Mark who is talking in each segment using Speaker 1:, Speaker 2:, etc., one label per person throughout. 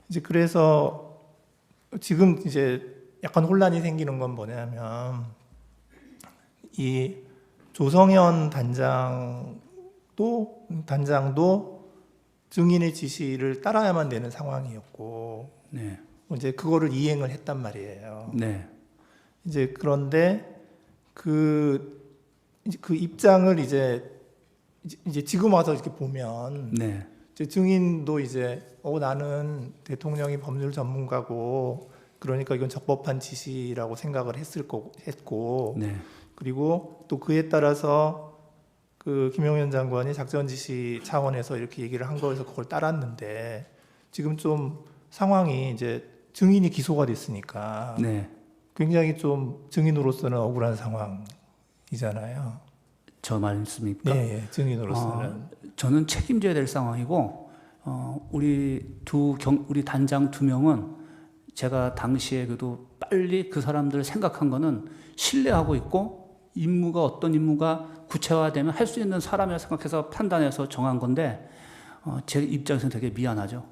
Speaker 1: 이제 그래서 지금 이제 약간 혼란이 생기는 건 뭐냐면 이 조성현 단장도 증인의 지시를 따라야만 되는 상황이었고
Speaker 2: 네.
Speaker 1: 이제 그거를 이행을 했단 말이에요.
Speaker 2: 네.
Speaker 1: 이제 그런데 그 입장을 이제 지금 와서 이렇게 보면
Speaker 2: 네.
Speaker 1: 이제 증인도 이제 나는 대통령이 법률 전문가고 그러니까 이건 적법한 지시라고 생각을 했고
Speaker 2: 네.
Speaker 1: 그리고 또 그에 따라서 그 김용현 장관이 작전 지시 차원에서 이렇게 얘기를 한 거에서 그걸 따랐는데 지금 좀 상황이 이제 증인이 기소가 됐으니까
Speaker 2: 네.
Speaker 1: 굉장히 좀 증인으로서는 억울한 상황이잖아요.
Speaker 2: 저 말씀입니까?
Speaker 1: 네, 증인으로서는.
Speaker 2: 저는 책임져야 될 상황이고, 우리 우리 단장 2명은 제가 당시에 그래도 빨리 그 사람들을 생각한 거는 신뢰하고 있고, 어떤 임무가 구체화되면 할 수 있는 사람이라 생각해서 판단해서 정한 건데, 제 입장에서는 되게 미안하죠.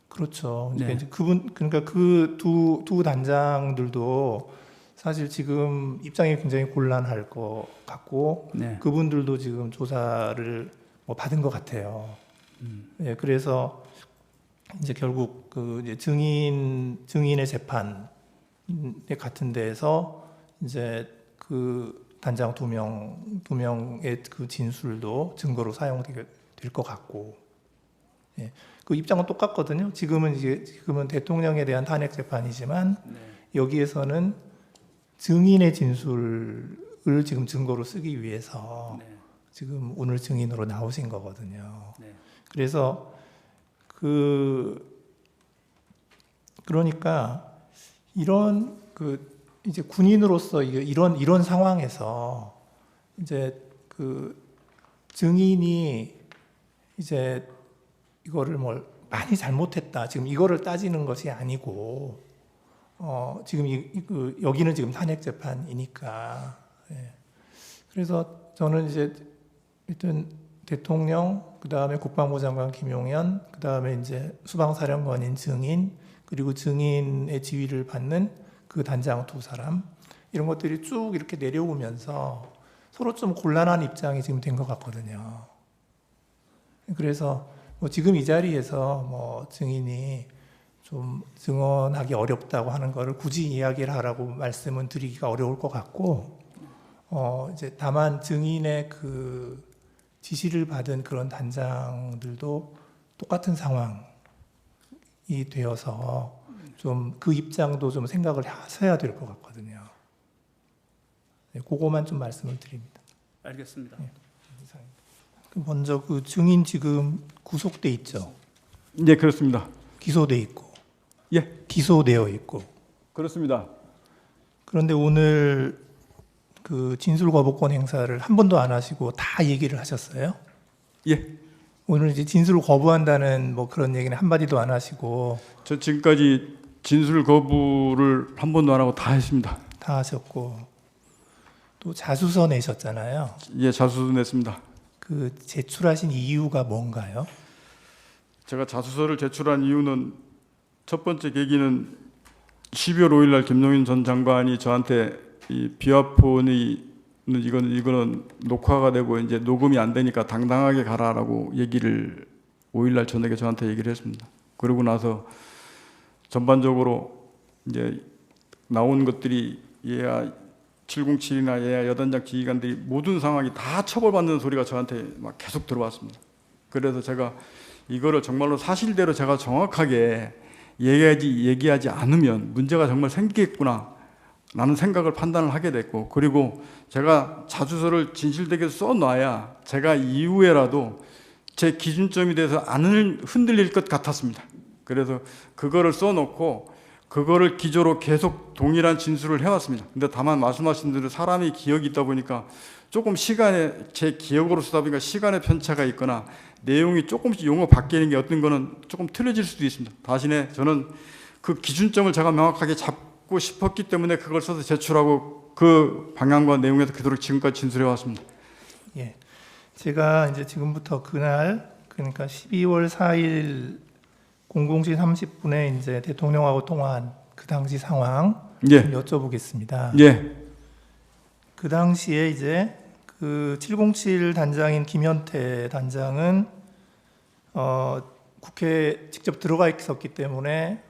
Speaker 1: 그렇죠.
Speaker 2: 네.
Speaker 1: 그러니까 그 두 단장들도 사실 지금 입장이 굉장히 곤란할 것 같고,
Speaker 2: 네.
Speaker 1: 그분들도 지금 조사를 받은 것 같아요. 예, 그래서 이제 결국 그 이제 증인의 재판에 같은 데에서 이제 그 단장 두 명의 그 진술도 증거로 사용될 것 같고, 예, 그 입장은 똑같거든요. 지금은 대통령에 대한 탄핵 재판이지만
Speaker 2: 네.
Speaker 1: 여기에서는 증인의 진술을 지금 증거로 쓰기 위해서
Speaker 2: 네.
Speaker 1: 지금 오늘 증인으로 나오신 거거든요.
Speaker 2: 네.
Speaker 1: 그래서 그러니까 이런 이제 군인으로서 이런 상황에서 이제 그 증인이 이제 이거를 많이 잘못했다. 지금 이거를 따지는 것이 아니고 지금 여기는 지금 탄핵 재판이니까. 예. 그래서 저는 이제 일단 대통령, 그 다음에 국방부 장관 김용현, 그 다음에 이제 수방사령관인 증인, 그리고 증인의 지휘를 받는 그 단장 2사람, 이런 것들이 쭉 이렇게 내려오면서 서로 좀 곤란한 입장이 지금 된 것 같거든요. 그래서 지금 이 자리에서 증인이 좀 증언하기 어렵다고 하는 거를 굳이 이야기를 하라고 말씀은 드리기가 어려울 것 같고, 이제 다만 증인의 그 지시를 받은 그런 단장들도 똑같은 상황이 되어서 좀 그 입장도 좀 생각을 하셔야 될 것 같거든요. 네, 그거만 좀 말씀을 드립니다.
Speaker 2: 알겠습니다.
Speaker 1: 네, 먼저 그 증인 지금 구속돼 있죠?
Speaker 3: 네, 그렇습니다.
Speaker 1: 기소돼 있고.
Speaker 3: 예,
Speaker 1: 기소되어 있고.
Speaker 3: 그렇습니다.
Speaker 1: 그런데 오늘 그 진술 거부권 행사를 한 번도 안 하시고 다 얘기를 하셨어요?
Speaker 3: 예,
Speaker 1: 오늘 이제 진술을 거부한다는 그런 얘기는 한마디도 안 하시고
Speaker 3: 저 지금까지 진술 거부를 한 번도 안 하고 다 했습니다.
Speaker 1: 다 하셨고 또 자수서 내셨잖아요.
Speaker 3: 예, 자수서 냈습니다.
Speaker 1: 그 제출하신 이유가 뭔가요?
Speaker 3: 제가 자수서를 제출한 이유는 첫 번째 계기는 12월 5일 날 김용현 전 장관이 저한테 이 비화폰이 이거는 녹화가 되고 이제 녹음이 안 되니까 당당하게 가라라고 얘기를 5일 날 저녁에 저한테 얘기를 했습니다. 그러고 나서 전반적으로 이제 나온 것들이 얘야 707이나 얘야 여단장 지휘관들이 모든 상황이 다 처벌받는 소리가 저한테 막 계속 들어왔습니다. 그래서 제가 이거를 정말로 사실대로 제가 정확하게 얘기하지 않으면 문제가 정말 생기겠구나 라는 생각을 판단을 하게 됐고, 그리고 제가 자수서를 진실되게 써놔야 제가 이후에라도 제 기준점이 돼서 안 흔들릴 것 같았습니다. 그래서 그거를 써놓고 그거를 기조로 계속 동일한 진술을 해왔습니다. 근데 다만 말씀하신 대로 사람이 기억이 있다 보니까 조금 제 기억으로 쓰다 보니까 시간의 편차가 있거나 내용이 조금씩 용어 바뀌는 게 어떤 거는 조금 틀려질 수도 있습니다. 대신에 저는 그 기준점을 제가 명확하게 잡고 싶었기 때문에 그걸 써서 제출하고 그 방향과 내용에서 그대로 지금까지 진술해 왔습니다.
Speaker 1: 예, 제가 이제 지금부터 그날 그러니까 12월 4일 00시 30분에 이제 대통령하고 통화한 그 당시 상황
Speaker 3: 예.
Speaker 1: 좀 여쭤보겠습니다.
Speaker 3: 예.
Speaker 1: 그 당시에 이제 그 707 단장인 김현태 단장은 국회에 직접 들어가 있었기 때문에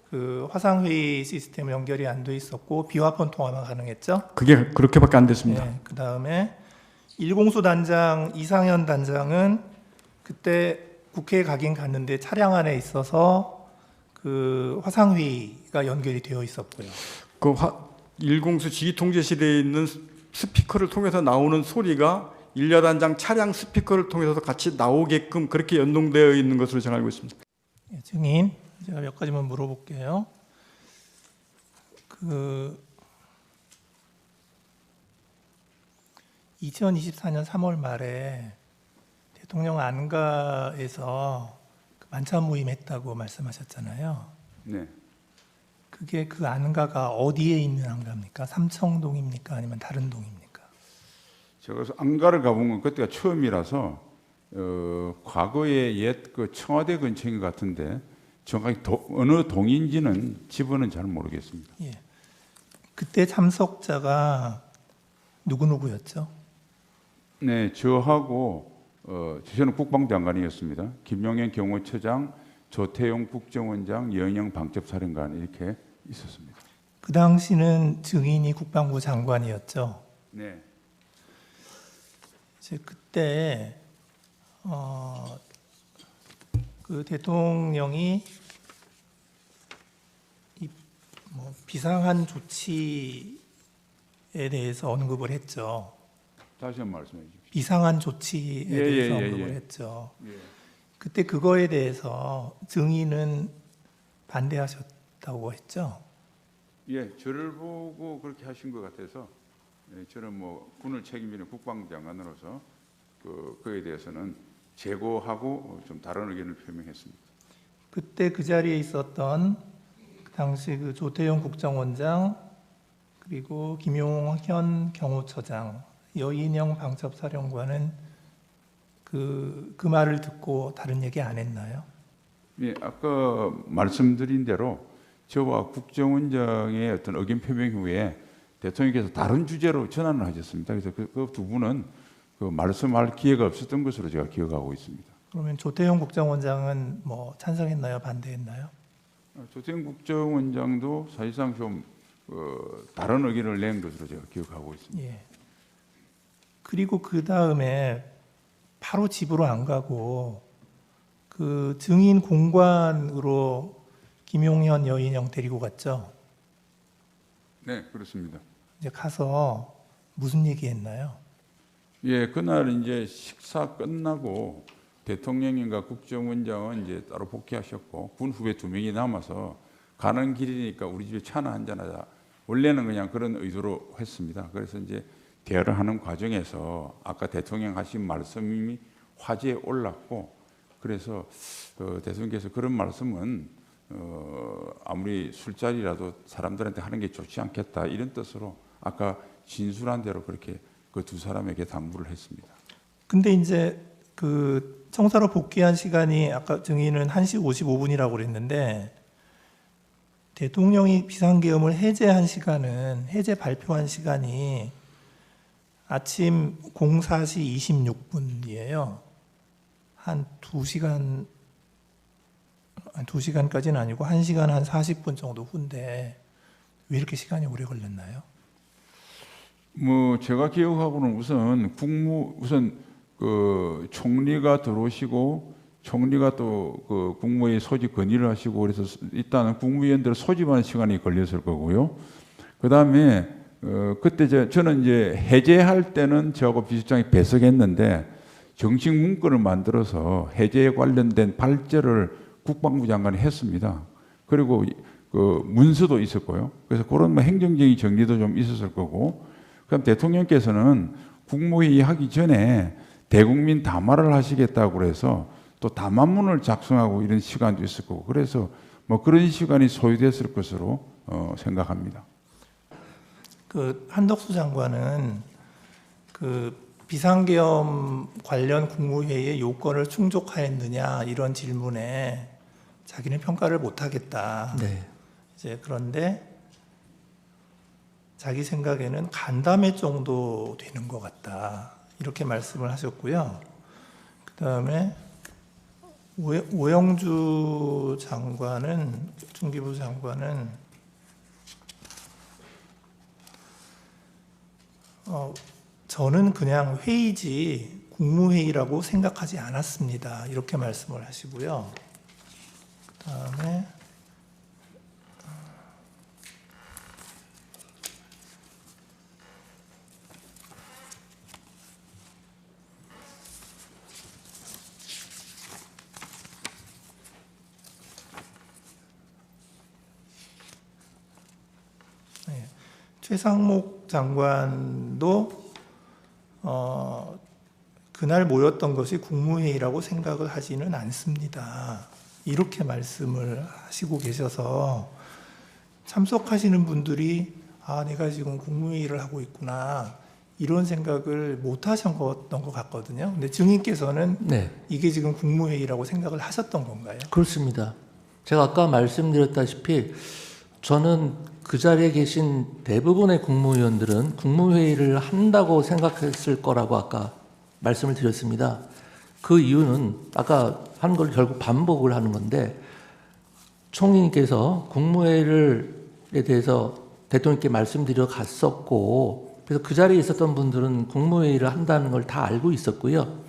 Speaker 1: 그 화상회의 시스템 연결이 안 돼 있었고 비화폰 통화만 가능했죠.
Speaker 3: 그게 그렇게밖에 안 됐습니다.
Speaker 1: 네, 그 다음에 일공수 단장 이상현 단장은 그때 국회에 가긴 갔는데 차량 안에 있어서 그 화상회의가 연결이 되어 있었고요.
Speaker 3: 그 일공수 지휘통제실에 있는 스피커를 통해서 나오는 소리가 일야단장 차량 스피커를 통해서 같이 나오게끔 그렇게 연동되어 있는 것으로 제가 알고 있습니다.
Speaker 1: 예, 증인, 제가 몇 가지만 물어볼게요. 그 2024년 3월 말에 대통령 안가에서 그 만찬 모임했다고 말씀하셨잖아요.
Speaker 4: 네.
Speaker 1: 그게 그 안가가 어디에 있는 안가입니까? 삼청동입니까? 아니면 다른 동입니까?
Speaker 4: 제가 안가를 가본 건 그때가 처음이라서 과거에 옛 그 청와대 근처인 것 같은데 정확히 어느 동인지는 집은 잘 모르겠습니다.
Speaker 1: 예. 그때 참석자가 누구였죠?
Speaker 4: 네, 저하고 저는 국방장관이었습니다. 김용현 경호처장, 조태용 국정원장, 여인영 방첩사령관 이렇게 있었습니다.
Speaker 1: 그 당시는 증인이 국방부 장관이었죠.
Speaker 4: 네.
Speaker 1: 이제 그때 그 대통령이 뭐 비상한 조치에 대해서 언급을 했죠.
Speaker 4: 다시 한번 말씀해 주십시오.
Speaker 1: 비상한 조치에
Speaker 4: 예,
Speaker 1: 대해서
Speaker 4: 예, 예,
Speaker 1: 언급을
Speaker 4: 예.
Speaker 1: 했죠.
Speaker 4: 예.
Speaker 1: 그때 그거에 대해서 증인은 반대하셨다고 했죠.
Speaker 4: 예, 저를 보고 그렇게 하신 것 같아서 저는 뭐 군을 책임지는 국방장관으로서 그에 대해서는 재고하고 좀 다른 의견을 표명했습니다.
Speaker 1: 그때 그 자리에 있었던 그 당시 그 조태용 국정원장 그리고 김용현 경호처장, 여인영 방첩사령관은 그 말을 듣고 다른 얘기 안 했나요?
Speaker 4: 예, 아까 말씀드린 대로 저와 국정원장의 어떤 의견 표명 후에 대통령께서 다른 주제로 전환을 하셨습니다. 그래서 그 두 분은 그 말씀할 기회가 없었던 것으로 제가 기억하고 있습니다.
Speaker 1: 그러면 조태용 국정원장은 뭐 찬성했나요? 반대했나요?
Speaker 4: 조태용 국정원장도 사실상 좀 다른 의견을 낸 것으로 제가 기억하고 있습니다.
Speaker 1: 예. 그리고 그 다음에 바로 집으로 안 가고 그 증인 공관으로 김용현 여인영 데리고 갔죠.
Speaker 4: 네, 그렇습니다.
Speaker 1: 이제 가서 무슨 얘기했나요?
Speaker 4: 예, 그날 이제 식사 끝나고 대통령님과 국정원장은 이제 따로 복귀하셨고 군 후배 2명이 남아서 가는 길이니까 우리 집에 차나 한잔하자. 원래는 그냥 그런 의도로 했습니다. 그래서 이제 대화를 하는 과정에서 아까 대통령 하신 말씀이 화제에 올랐고 그래서 대통령께서 그런 말씀은 아무리 술자리라도 사람들한테 하는 게 좋지 않겠다 이런 뜻으로 아까 진술한 대로 그렇게 그 두 사람에게 당부를 했습니다.
Speaker 1: 근데 이제 그 청사로 복귀한 시간이 아까 증인은 1시 55분이라고 그랬는데 대통령이 비상계엄을 해제 발표한 시간이 아침 04시 26분이에요. 한 2시간까지는 아니고 1시간 한 40분 정도 후인데 왜 이렇게 시간이 오래 걸렸나요?
Speaker 4: 뭐 제가 기억하고는 우선 그 총리가 들어오시고 총리가 또 그 국무회의 소집 건의를 하시고 그래서 일단은 국무위원들 소집하는 시간이 걸렸을 거고요. 그다음에 그때 저는 이제 해제할 때는 저하고 비서장이 배석했는데 정식 문건을 만들어서 해제에 관련된 발제를 국방부 장관이 했습니다. 그리고 그 문서도 있었고요. 그래서 그런 뭐 행정적인 정리도 좀 있었을 거고, 그럼 대통령께서는 국무회의 하기 전에 대국민 담화를 하시겠다고 그래서 또 담화문을 작성하고 이런 시간도 있을 거고, 그래서 뭐 그런 시간이 소요됐을 것으로 생각합니다.
Speaker 1: 그 한덕수 장관은 그 비상계엄 관련 국무회의의 요건을 충족하였느냐 이런 질문에 자기는 평가를 못 하겠다.
Speaker 5: 네.
Speaker 1: 이제 그런데 자기 생각에는 간담회 정도 되는 것 같다. 이렇게 말씀을 하셨고요. 그 다음에 오영주 장관은, 중기부 장관은 저는 그냥 회의지 국무회의라고 생각하지 않았습니다. 이렇게 말씀을 하시고요. 그 다음에 최상목 장관도 그날 모였던 것이 국무회의라고 생각을 하지는 않습니다. 이렇게 말씀을 하시고 계셔서 참석하시는 분들이 내가 지금 국무회의를 하고 있구나 이런 생각을 못 하셨던 것 같거든요. 근데 증인께서는
Speaker 5: 네.
Speaker 1: 이게 지금 국무회의라고 생각을 하셨던 건가요?
Speaker 5: 그렇습니다. 제가 아까 말씀드렸다시피 저는 그 자리에 계신 대부분의 국무위원들은 국무회의를 한다고 생각했을 거라고 아까 말씀을 드렸습니다. 그 이유는 아까 한 걸 결국 반복을 하는 건데 총리님께서 국무회의에 대해서 대통령께 말씀드려 갔었고 그래서 그 자리에 있었던 분들은 국무회의를 한다는 걸 다 알고 있었고요.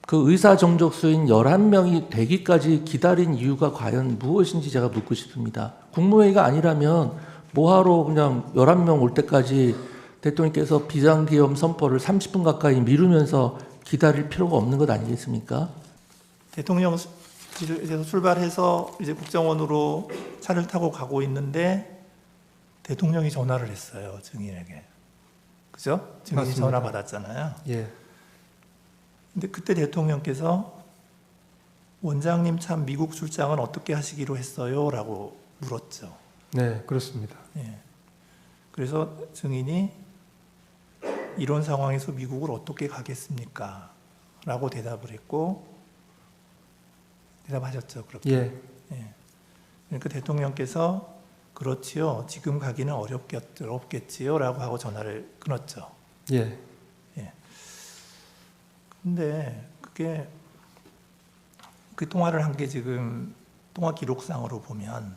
Speaker 5: 그 의사 정족수인 11명이 되기까지 기다린 이유가 과연 무엇인지 제가 묻고 싶습니다. 국무회의가 아니라면 뭐하러 그냥 11명 올 때까지 대통령께서 비상계엄 선포를 30분 가까이 미루면서 기다릴 필요가 없는 것 아니겠습니까?
Speaker 1: 대통령실에서 출발해서 이제 국정원으로 차를 타고 가고 있는데 대통령이 전화를 했어요, 증인에게. 그죠? 증인이
Speaker 6: 맞습니다.
Speaker 1: 전화 받았잖아요.
Speaker 6: 예.
Speaker 1: 근데 그때 대통령께서 원장님 참 미국 출장은 어떻게 하시기로 했어요? 라고 물었죠.
Speaker 6: 네, 그렇습니다.
Speaker 1: 예. 그래서 증인이 이런 상황에서 미국을 어떻게 가겠습니까? 라고 대답을 했고 대답하셨죠. 그렇게.
Speaker 6: 예.
Speaker 1: 예. 그러니까 대통령께서 그렇지요. 지금 가기는 어렵겠지요. 라고 하고 전화를 끊었죠.
Speaker 6: 예.
Speaker 1: 근데 그게 그 통화를 한 게 지금 통화 기록상으로 보면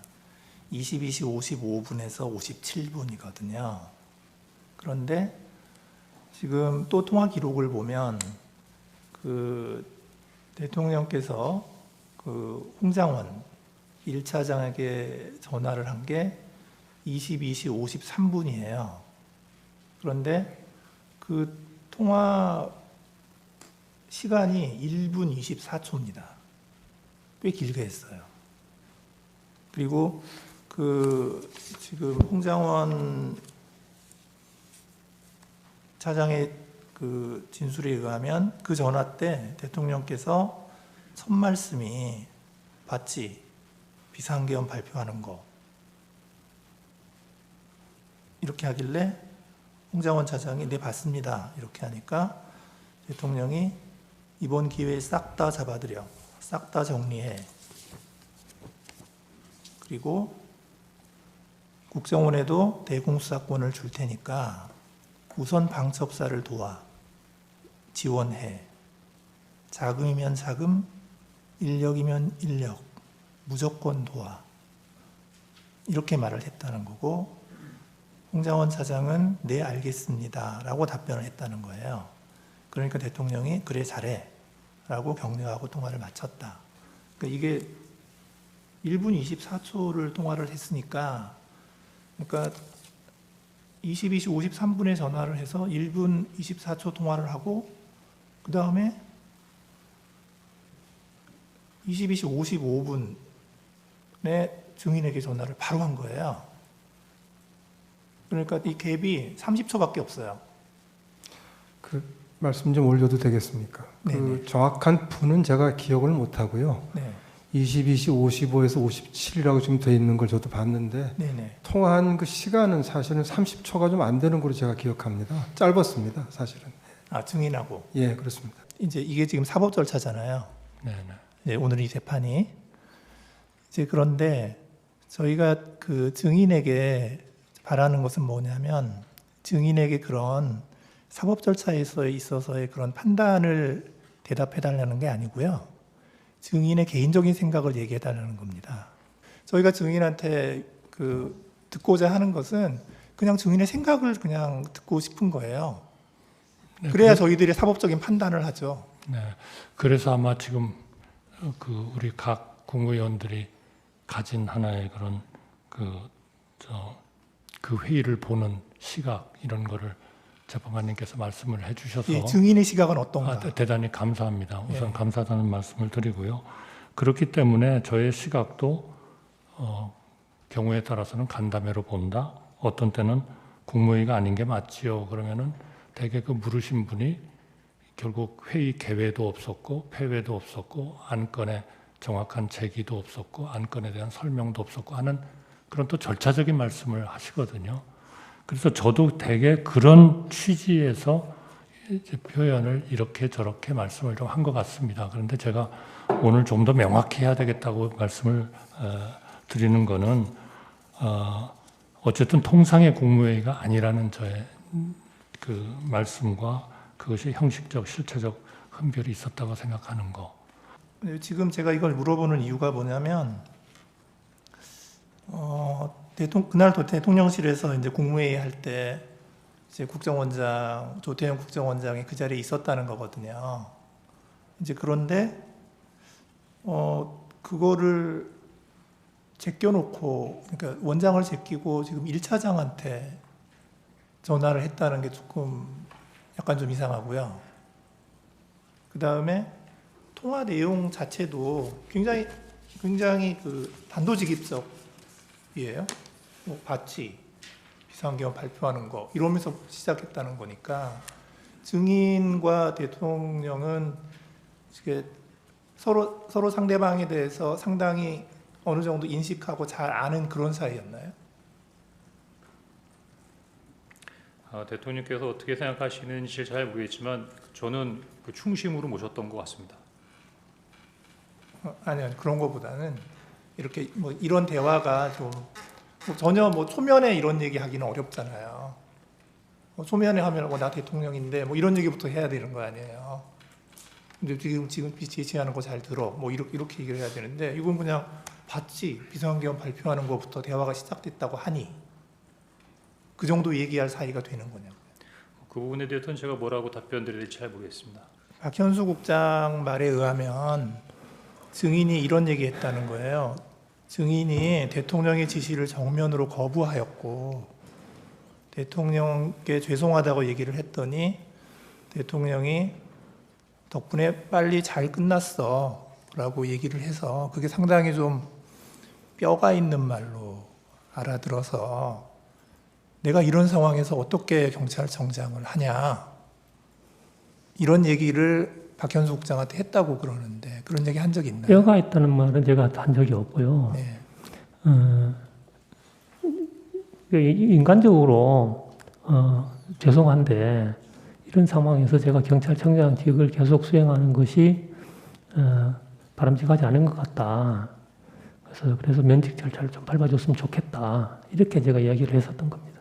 Speaker 1: 22시 55분에서 57분이거든요. 그런데 지금 또 통화 기록을 보면 그 대통령께서 그 홍장원 1차장에게 전화를 한 게 22시 53분이에요. 그런데 그 통화 시간이 1분 24초입니다. 꽤 길게 했어요. 그리고 그 지금 홍장원 차장의 그 진술에 의하면 그 전화 때 대통령께서 첫 말씀이 봤지? 비상계엄 발표하는 거. 이렇게 하길래 홍장원 차장이 네 봤습니다. 이렇게 하니까 대통령이 이번 기회에 싹 다 잡아들여. 싹 다 정리해. 그리고 국정원에도 대공수사권을 줄 테니까 우선 방첩사를 도와. 지원해. 자금이면 자금, 인력이면 인력. 무조건 도와. 이렇게 말을 했다는 거고 홍장원 차장은 네 알겠습니다. 라고 답변을 했다는 거예요. 그러니까 대통령이 그래 잘해 라고 격려하고 통화를 마쳤다. 그러니까 이게 1분 24초를 통화를 했으니까 그러니까 22시 53분에 전화를 해서 1분 24초 통화를 하고 그 다음에 22시 55분에 증인에게 전화를 바로 한 거예요. 그러니까 이 갭이 30초밖에 없어요.
Speaker 6: 그 말씀 좀 올려도 되겠습니까?
Speaker 1: 네네.
Speaker 6: 그 정확한 분은 제가 기억을 못 하고요.
Speaker 1: 네,
Speaker 6: 22시 55에서 57이라고 지금 돼 있는 걸 저도 봤는데
Speaker 1: 네네.
Speaker 6: 통화한 그 시간은 사실은 30초가 좀 안 되는 걸로 제가 기억합니다. 짧았습니다, 사실은.
Speaker 1: 증인하고.
Speaker 6: 예, 그렇습니다.
Speaker 1: 이제 이게 지금 사법 절차잖아요.
Speaker 5: 네, 네.
Speaker 1: 오늘 이 재판이 이제 그런데 저희가 그 증인에게 바라는 것은 뭐냐면 증인에게 그런 사법 절차에 있어서의 그런 판단을 대답해 달라는 게 아니고요. 증인의 개인적인 생각을 얘기해 달라는 겁니다. 저희가 증인한테 듣고자 하는 것은 그냥 증인의 생각을 그냥 듣고 싶은 거예요.
Speaker 7: 네,
Speaker 1: 그래야 저희들이 사법적인 판단을 하죠.
Speaker 7: 네, 그래서 아마 지금 우리 각 국무위원들이 가진 하나의 그런 그 회의를 보는 시각 이런 거를 재판관님께서 말씀을 해주셔서
Speaker 1: 예, 증인의 시각은 어떤가?
Speaker 7: 대단히 감사합니다. 우선
Speaker 1: 예.
Speaker 7: 감사하다는 말씀을 드리고요. 그렇기 때문에 저의 시각도 경우에 따라서는 간담회로 본다. 어떤 때는 국무회의가 아닌 게 맞지요. 그러면은 대개 그 물으신 분이 결국 회의 개회도 없었고 폐회도 없었고 안건에 정확한 제기도 없었고 안건에 대한 설명도 없었고 하는 그런 또 절차적인 말씀을 하시거든요. 그래서 저도 대개 그런 취지에서 이제 표현을 이렇게 저렇게 말씀을 좀 한 것 같습니다. 그런데 제가 오늘 좀 더 명확히 해야 되겠다고 말씀을 드리는 거는 어쨌든 통상의 국무회의가 아니라는 저의 그 말씀과 그것이 형식적, 실체적 흠결이 있었다고 생각하는 거.
Speaker 1: 지금 제가 이걸 물어보는 이유가 뭐냐면 그날 대통령실에서 이제 국무회의 할 때 이제 국정원장 조태현 국정원장이 그 자리에 있었다는 거거든요. 이제 그런데 그거를 제껴놓고 그러니까 원장을 제끼고 지금 1차장한테 전화를 했다는 게 조금 약간 좀 이상하고요. 그 다음에 통화 내용 자체도 굉장히 그 단도직입적이에요. 뭐 바치, 비상계엄 발표하는 거 이러면서 시작했다는 거니까 증인과 대통령은 이게 서로 상대방에 대해서 상당히 어느 정도 인식하고 잘 아는 그런 사이였나요?
Speaker 8: 대통령께서 어떻게 생각하시는지 잘 모르겠지만 저는 그 충심으로 모셨던 것 같습니다.
Speaker 1: 아니요, 그런 것보다는 이렇게 뭐 이런 대화가 좀 전혀 뭐 초면에 이런 얘기 하기는 어렵잖아요. 초면에 하면 나 대통령인데 뭐 이런 얘기부터 해야 되는 거 아니에요. 근데 지금 제시하는 거 잘 들어 뭐 이렇게 얘기를 해야 되는데 이건 그냥 봤지 비상계엄 발표하는 것부터 대화가 시작됐다고 하니 그 정도 얘기할 사이가 되는 거냐고요.
Speaker 8: 그 부분에 대해서는 제가 뭐라고 답변 드려야 될지 잘 모르겠습니다.
Speaker 1: 박현수 국장 말에 의하면 증인이 이런 얘기했다는 거예요. 증인이 대통령의 지시를 정면으로 거부하였고 대통령께 죄송하다고 얘기를 했더니 대통령이 덕분에 빨리 잘 끝났어 라고 얘기를 해서 그게 상당히 좀 뼈가 있는 말로 알아들어서 내가 이런 상황에서 어떻게 경찰청장을 하냐 이런 얘기를 박현수 국장한테 했다고 그러는데 그런 얘기 한 적이 있나요?
Speaker 9: 뼈가 있다는 말은 제가 한 적이 없고요.
Speaker 1: 네.
Speaker 9: 인간적으로 죄송한데 이런 상황에서 제가 경찰청장직을 계속 수행하는 것이 바람직하지 않은 것 같다. 그래서 면직 절차를 좀 밟아줬으면 좋겠다. 이렇게 제가 이야기를 했었던 겁니다.